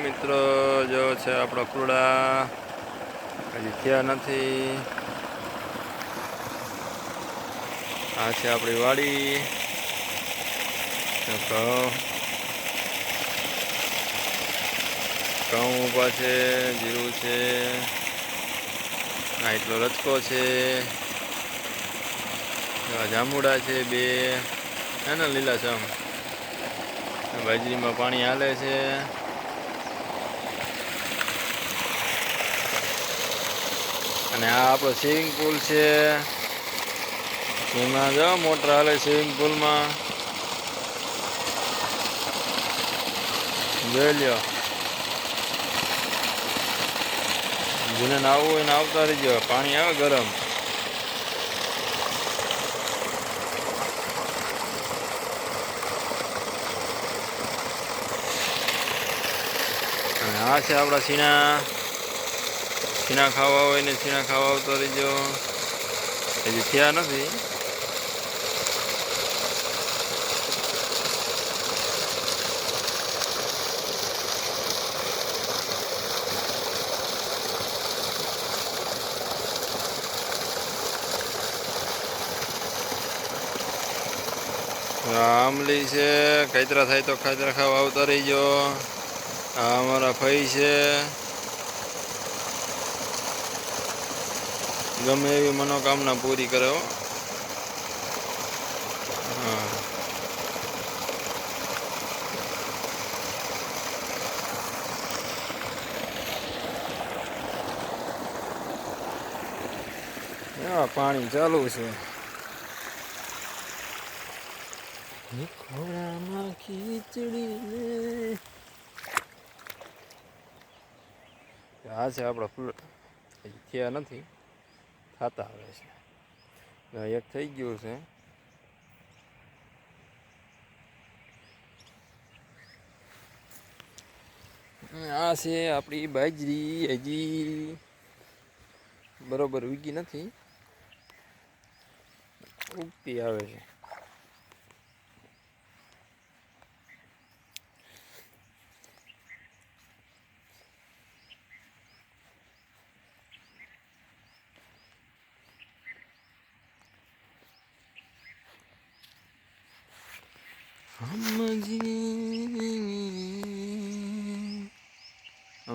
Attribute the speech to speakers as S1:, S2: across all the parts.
S1: મિત્રો, જો છે આપણો ફૂલડા હજી થયા નથી. આ છે આપણી વાડી. ઘઉં ઊભા છે, જીરું છે, આ એટલો રચકો છે, જાંબુડા છે બે ને લીલાછમ. બાજરીમાં પાણી હાલે છે. અને આ આપણો સ્વિમિંગ પુલ છે. એમાં જો મોટર હાલે સ્વિમિંગ પુલમાં. જોઈ લ્યો, જેને નાવું હોય ને આવતા રહીજો. પાણી આવે ગરમ. અને આ છે આપણા છીણા ખાવા હોય ને છીણા ખાવા આવતો રહીજો. હજી થયા નથી. આમલી છે, કાતરા થાય તો કાતરા ખાવા આવતા રહીજો. આ અમારા ભાઈ છે. ગમે એવી મનોકામના પૂરી કરે હો. હા, પાણી ચાલુ છે. ખોળામાં ખીચડી. આ છે આપણા ફૂલ. થયા નથી, થતા આવે છે. એક થઈ ગયું છે. આ છે આપણી બાજરી. હજી બરોબર ઉગી નથી, ઉગતી આવે છે.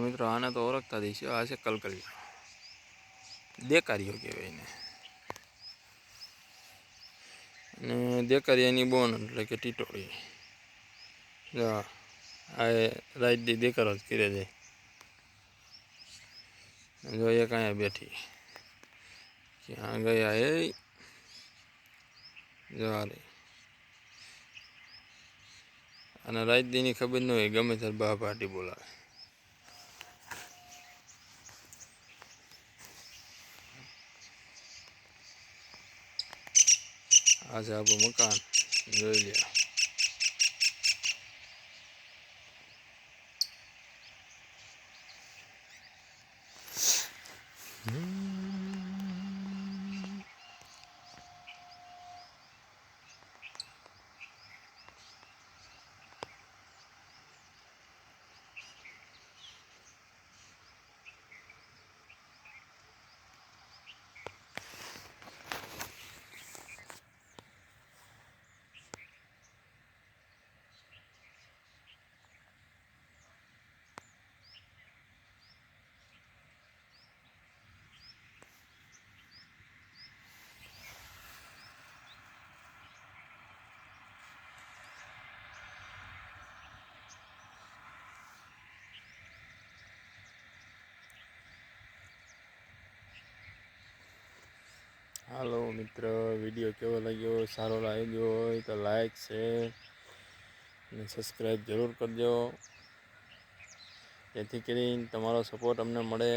S1: મિત્રો, આને તો ઓળખતા દઈશ. આ છે કલકલિયા, દેકારીઓ કહેવાય એને. અને દેકારીયાની બોન એટલે કે ટીટોળી. આ રાત દી દેકારો જ કરે જાય. જો એક અહીંયા બેઠી, ક્યાં ગયા એ જો રે. અને રાત દીની ખબર ન હોય, ગમે ત્યારે બા પાર્ટી બોલાવે. આ છે આપણું મકાન, જોઈ લે. હાલો મિત્ર, વિડીયો કેવો લાગ્યો? સારો લાગ્યો હોય તો લાઈક, શેર અને સબસ્ક્રાઈબ જરૂર કરજો, જેથી કરીને તમારો સપોર્ટ અમને મળે.